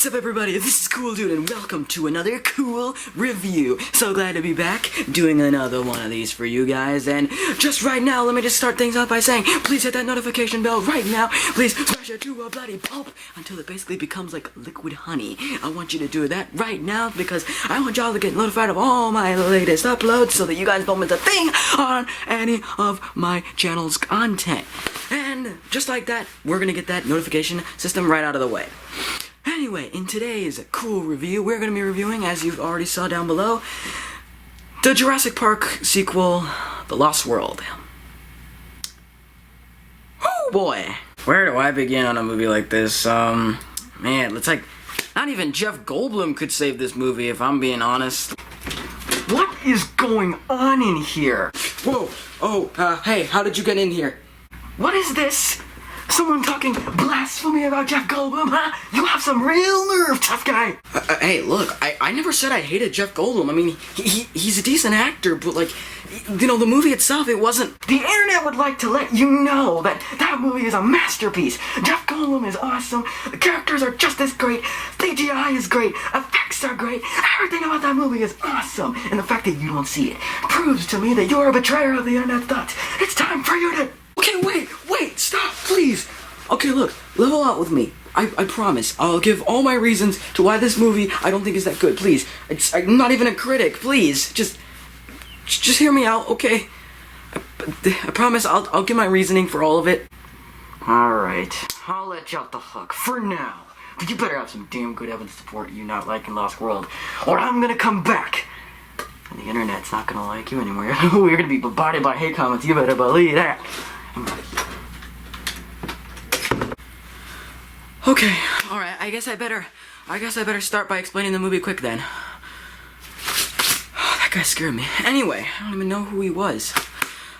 What's up everybody, this is Cool Dude and welcome to another cool review. So glad to be back doing another one of these for you guys. And just right now, let me just start things off by saying, please hit that notification bell right now. Please smash it to a bloody pulp until it basically becomes like liquid honey. I want you to do that right now because I want y'all to get notified of all my latest uploads so that you guys don't miss a thing on any of my channel's content. And just like that, we're gonna get that notification system right out of the way. Anyway, in today's cool review, we're going to be reviewing, as you already saw down below, the Jurassic Park sequel, The Lost World. Oh boy. Where do I begin on a movie like this? Man, it's like, not even Jeff Goldblum could save this movie, if I'm being honest. What is going on in here? Whoa, hey, how did you get in here? What is this? Someone talking blasphemy about Jeff Goldblum, huh? You have some real nerve, tough guy! Hey, look, I never said I hated Jeff Goldblum. I mean, he's a decent actor, but like, you know, the movie itself, it wasn't... The internet would like to let you know that that movie is a masterpiece. Jeff Goldblum is awesome, the characters are just as great, CGI is great, effects are great, everything about that movie is awesome. And the fact that you don't see it proves to me that you're a betrayer of the internet's thoughts. It's time for you to... Okay, wait, stop, please. Okay, look, level out with me. I promise. I'll give all my reasons to why this movie I don't think is that good. Please. I'm not even a critic. Please. Just hear me out, okay? I promise I'll give my reasoning for all of it. Alright. I'll let you off the hook for now. But you better have some damn good evidence to support you not liking Lost World, or I'm gonna come back. And the internet's not gonna like you anymore. We're gonna be bombarded by hate comments. You better believe that. Okay, alright, I guess I better start by explaining the movie quick then. That guy scared me. Anyway, I don't even know who he was.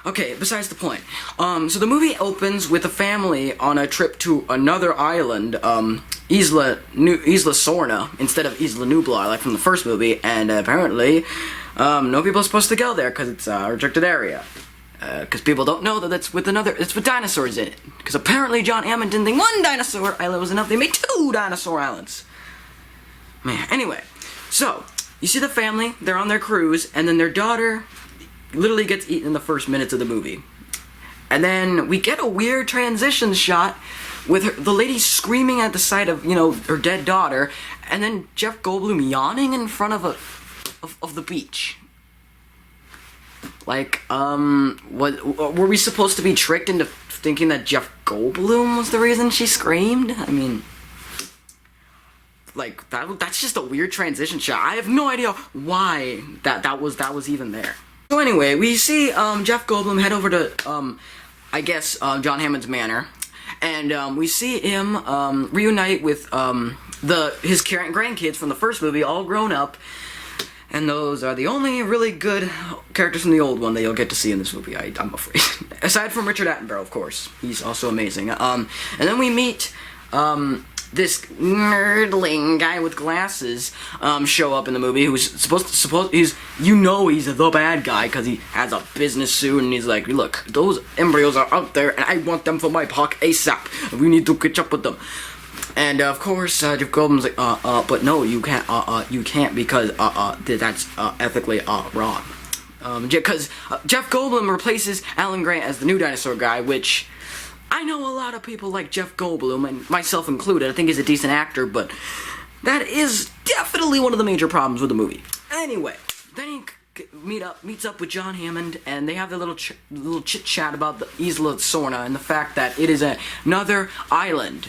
Okay, besides the point. So the movie opens with a family on a trip to another island, Isla Sorna, instead of Isla Nublar, like from the first movie, and apparently, no people are supposed to go there because it's a restricted area. Because people don't know that it's with dinosaurs in it. Because apparently John Hammond didn't think one dinosaur island was enough. They made 2 dinosaur islands. Man, anyway. So, you see the family, they're on their cruise, and then their daughter literally gets eaten in the first minutes of the movie. And then we get a weird transition shot with the lady screaming at the sight of, you know, her dead daughter, and then Jeff Goldblum yawning in front of the beach. Like, were we supposed to be tricked into thinking that Jeff Goldblum was the reason she screamed? I mean, like, that's just a weird transition shot. I have no idea why that was even there. So anyway, we see, Jeff Goldblum head over to, I guess, John Hammond's manor, and, we see him, reunite with, his grandkids from the first movie, all grown up. And those are the only really good characters from the old one that you'll get to see in this movie, I'm afraid. Aside from Richard Attenborough, of course. He's also amazing. And then we meet, this nerdling guy with glasses, show up in the movie who's he's the bad guy because he has a business suit and he's like, look, those embryos are out there and I want them for my park ASAP. We need to catch up with them. And, of course, Jeff Goldblum's like, but no, you can't because, that's, ethically, wrong. Because Jeff Goldblum replaces Alan Grant as the new dinosaur guy, which I know a lot of people like Jeff Goldblum, and myself included. I think he's a decent actor, but that is definitely one of the major problems with the movie. Anyway, then he meets up with John Hammond, and they have their little chit-chat about the Isla Sorna and the fact that it is another island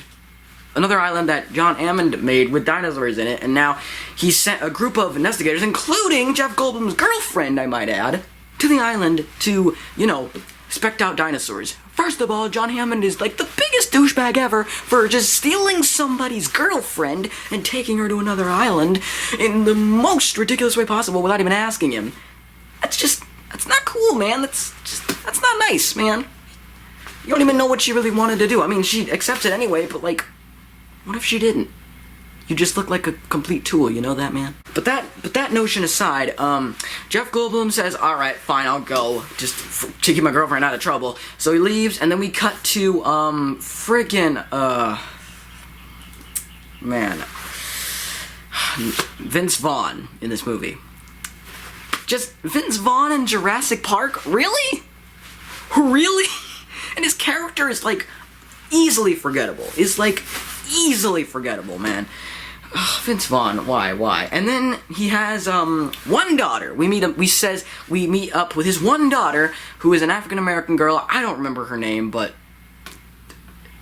that John Hammond made with dinosaurs in it, and now he sent a group of investigators, including Jeff Goldblum's girlfriend, I might add, to the island to, you know, spec out dinosaurs. First of all, John Hammond is like the biggest douchebag ever for just stealing somebody's girlfriend and taking her to another island in the most ridiculous way possible without even asking him. That's not cool, man. That's not nice, man. You don't even know what she really wanted to do. I mean, she accepts it anyway, but like, what if she didn't? You just look like a complete tool, you know that, man? But that notion aside, Jeff Goldblum says, alright, fine, I'll go, just to keep my girlfriend out of trouble. So he leaves, and then we cut to, man. Vince Vaughn in this movie. Just Vince Vaughn in Jurassic Park? Really? Really? And his character is like easily forgettable. Easily forgettable, man. Ugh, Vince Vaughn, why? And then he has one daughter. We meet up with his one daughter, who is an African American girl. I don't remember her name, but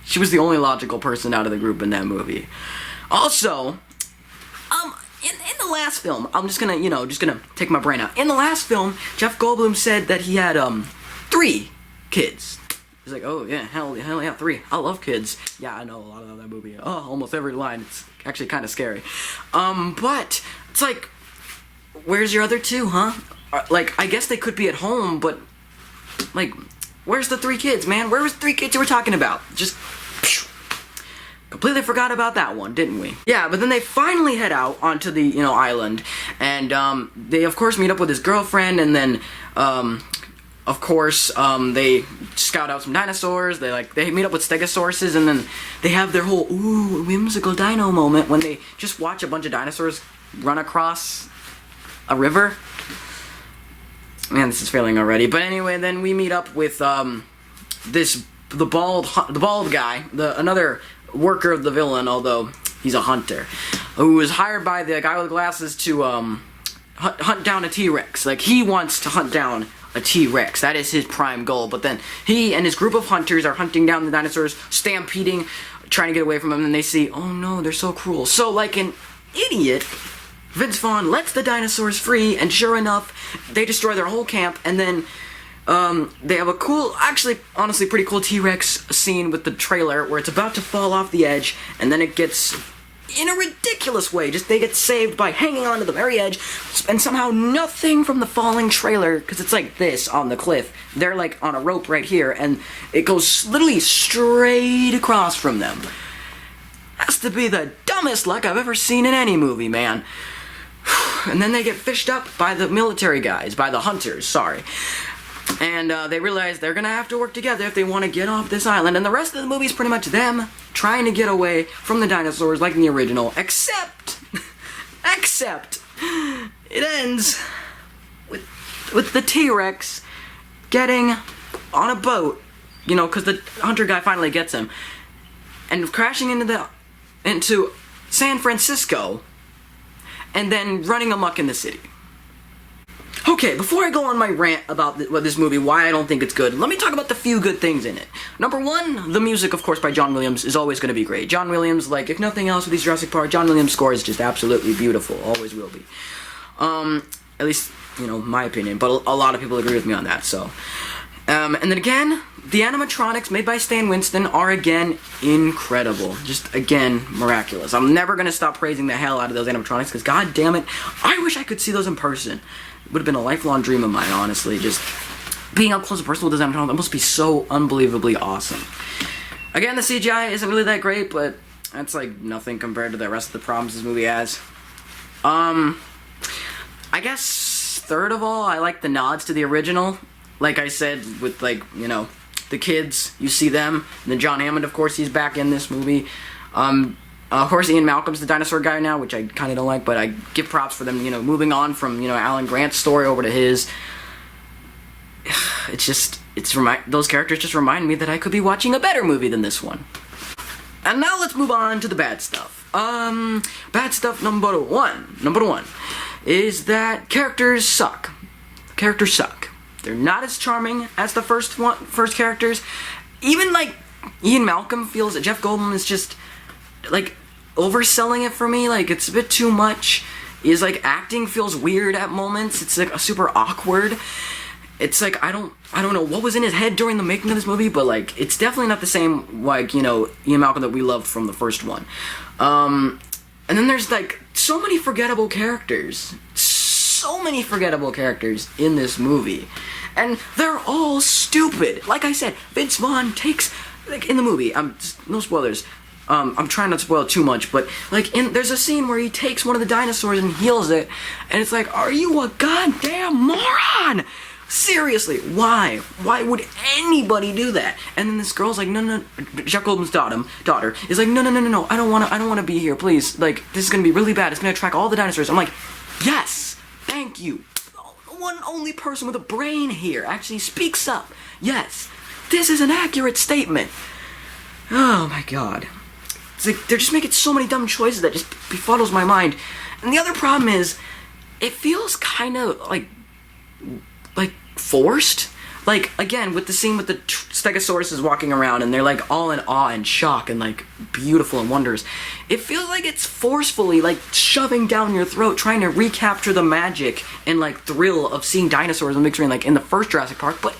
she was the only logical person out of the group in that movie. Also, in the last film, I'm just gonna take my brain out. In the last film, Jeff Goldblum said that he had 3 kids. He's like, oh yeah, hell yeah, 3. I love kids. Yeah, I know a lot of that movie. Oh, almost every line. It's actually kind of scary. But it's like, where's your other 2, huh? Like, I guess they could be at home, but like, where's the 3 kids, man? Where was the 3 kids you were talking about? Just completely forgot about that one, didn't we? Yeah, but then they finally head out onto the island, and they of course meet up with his girlfriend, and then of course, they scout out some dinosaurs. They meet up with stegosauruses, and then they have their whole ooh whimsical dino moment when they just watch a bunch of dinosaurs run across a river. Man, this is failing already. But anyway, then we meet up with the bald guy, another worker of the villain, although he's a hunter, who was hired by the guy with glasses to hunt down a T-Rex. Like, he wants to hunt down a T-Rex. That is his prime goal. But then he and his group of hunters are hunting down the dinosaurs, stampeding, trying to get away from them, and they see, oh no, they're so cruel. So, like an idiot, Vince Vaughn lets the dinosaurs free, and sure enough, they destroy their whole camp, and then they have a cool, actually, honestly, pretty cool T-Rex scene with the trailer where it's about to fall off the edge, and then it gets, in a ridiculous way, they get saved by hanging onto the very edge, and somehow nothing from the falling trailer, because it's like this on the cliff, they're like on a rope right here, and it goes literally straight across from them. Has to be the dumbest luck I've ever seen in any movie, man. And then they get fished up by the military guys, by the hunters, sorry. And they realize they're gonna have to work together if they want to get off this island. And the rest of the movie is pretty much them trying to get away from the dinosaurs like in the original. Except it ends with the T-Rex getting on a boat, because the hunter guy finally gets him, and crashing into San Francisco, and then running amok in the city. Okay, before I go on my rant about this movie, why I don't think it's good, let me talk about the few good things in it. Number 1, the music, of course, by John Williams is always going to be great. John Williams, like, if nothing else with these Jurassic Park, John Williams' score is just absolutely beautiful. Always will be. At least, my opinion, but a lot of people agree with me on that, so. And then again, the animatronics made by Stan Winston are, again, incredible. Just, again, miraculous. I'm never going to stop praising the hell out of those animatronics, because, god damn it, I wish I could see those in person. It would have been a lifelong dream of mine, honestly. Just being up close and personal with those animatronics, that must be so unbelievably awesome. Again, the CGI isn't really that great, but that's, like, nothing compared to the rest of the problems this movie has. I guess, third of all, I like the nods to the original. Like I said, with, like, the kids, you see them. And then John Hammond, of course, he's back in this movie. Of course, Ian Malcolm's the dinosaur guy now, which I kind of don't like, but I give props for them, moving on from, Alan Grant's story over to his. Those characters just remind me that I could be watching a better movie than this one. And now let's move on to the bad stuff. Bad stuff number one is that characters suck. Characters suck. They're not as charming as the first characters. Even, like, Ian Malcolm feels that Jeff Goldblum is just, like, overselling it for me. Like, it's a bit too much. His, like, acting feels weird at moments. It's, like, super awkward. It's, like, I don't know what was in his head during the making of this movie, but, like, it's definitely not the same, like, Ian Malcolm that we loved from the first one. And then there's, like, so many forgettable characters. So many forgettable characters in this movie. And they're all stupid. Like I said, Vince Vaughn takes, like, in the movie, no spoilers, I'm trying not to spoil too much, but, like, there's a scene where he takes one of the dinosaurs and heals it, and it's like, are you a goddamn moron? Seriously, why? Why would anybody do that? And then this girl's like, no, Jeff Goldblum's daughter is like, no, I don't wanna be here, please. Like, this is gonna be really bad. It's gonna attract all the dinosaurs. I'm like, yes, thank you. One only person with a brain here actually speaks up. Yes, this is an accurate statement. Oh my god. It's like, they're just making so many dumb choices that just befuddles my mind. And the other problem is, it feels kind of like forced. Like, again, with the scene with the Stegosauruses walking around and they're like all in awe and shock and like beautiful and wondrous. It feels like it's forcefully like shoving down your throat, trying to recapture the magic and like thrill of seeing dinosaurs on the big screen like in the first Jurassic Park, but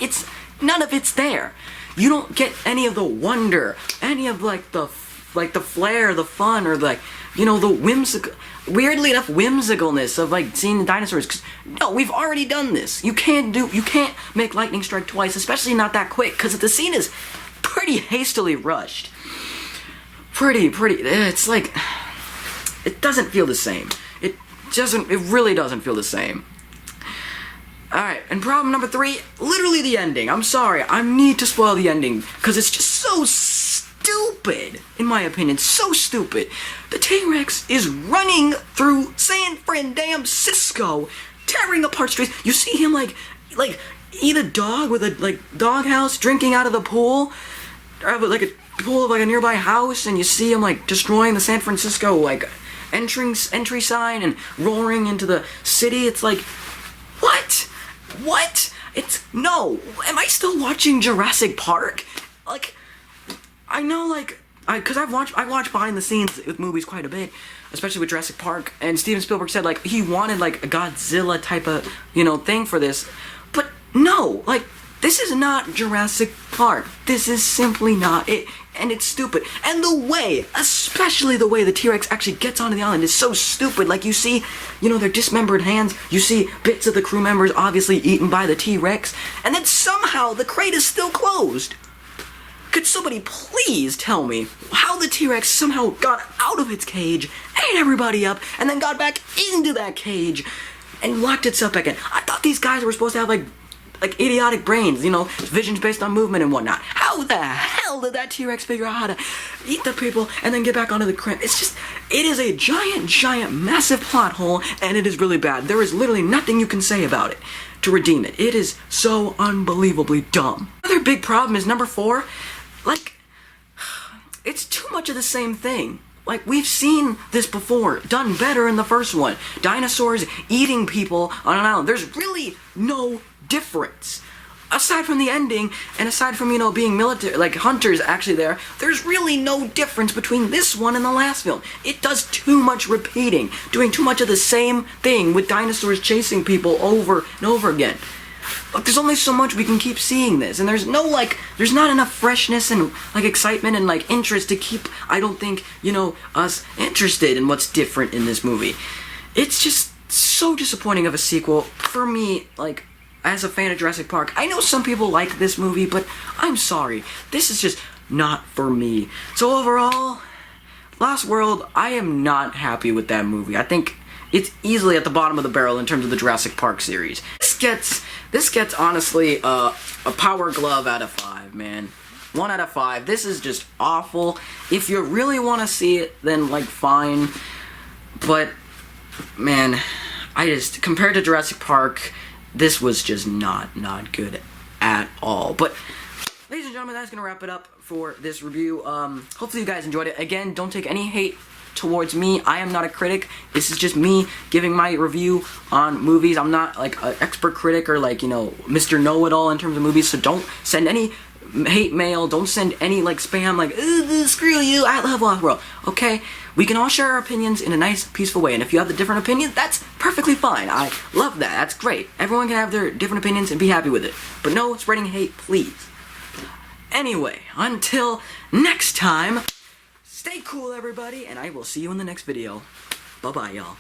none of it's there. You don't get any of the wonder, any of like the flair, the fun, or like, you know, the weirdly enough whimsicalness of like seeing the dinosaurs. 'Cause, no, we've already done this. You can't make lightning strike twice, especially not that quick, because the scene is pretty hastily rushed. It's like, it doesn't feel the same. It really doesn't feel the same. Alright, and problem number 3, literally the ending. I'm sorry, I need to spoil the ending, because it's just so stupid, in my opinion, so stupid. The T-Rex is running through San Francisco, tearing apart streets. You see him like eat a dog with a doghouse, drinking out of the pool, or like a pool of like a nearby house, and you see him like destroying the San Francisco like entry sign and roaring into the city. It's like, what? No. Am I still watching Jurassic Park? Like, I know, like, because I watch behind the scenes with movies quite a bit, especially with Jurassic Park, and Steven Spielberg said, like, he wanted, like, a Godzilla type of, you know, thing for this, but no, like, this is not Jurassic Park. This is simply not it, and it's stupid. And the way, especially the way the T-Rex actually gets onto the island is so stupid. Like, you see, you know, their dismembered hands, you see bits of the crew members obviously eaten by the T-Rex, and then somehow the crate is still closed. Could somebody please tell me how the T-Rex somehow got out of its cage, ate everybody up, and then got back into that cage and locked itself back in? I thought these guys were supposed to have like idiotic brains, you know, visions based on movement and whatnot. How the hell did that T-Rex figure out how to eat the people and then get back onto the crate? It's just, it is a giant, massive plot hole, and it is really bad. There is literally nothing you can say about it to redeem it. It is so unbelievably dumb. Another big problem is number 4. Like, it's too much of the same thing. Like, we've seen this before, done better in the first one. Dinosaurs eating people on an island. There's really no difference. Aside from the ending, and aside from, you know, being military, like, hunters actually there's really no difference between this one and the last film. It does too much repeating, doing too much of the same thing with dinosaurs chasing people over and over again. Like, there's only so much we can keep seeing this, and there's not enough freshness and, like, excitement and, like, interest to keep, I don't think, you know, us interested in what's different in this movie. It's just so disappointing of a sequel for me, like, as a fan of Jurassic Park. I know some people like this movie, but I'm sorry, this is just not for me. So overall, Lost World, I am not happy with that movie. I think it's easily at the bottom of the barrel in terms of the Jurassic Park series. This gets honestly a Power Glove out of 5, man. 1 out of 5. This is just awful. If you really want to see it, then, like, fine. But, man, compared to Jurassic Park, this was just not good at all. But, ladies and gentlemen, that's going to wrap it up for this review. Hopefully you guys enjoyed it. Again, don't take any hate towards me. I am not a critic. This is just me giving my review on movies. I'm not like an expert critic or like, you know, Mr. Know-It-All in terms of movies, so don't send any hate mail. Don't send any like spam like, screw you, I love Lost World. Okay? We can all share our opinions in a nice, peaceful way, and if you have a different opinion, that's perfectly fine. I love that. That's great. Everyone can have their different opinions and be happy with it. But no spreading hate, please. Anyway, until next time, stay cool, everybody, and I will see you in the next video. Bye-bye, y'all.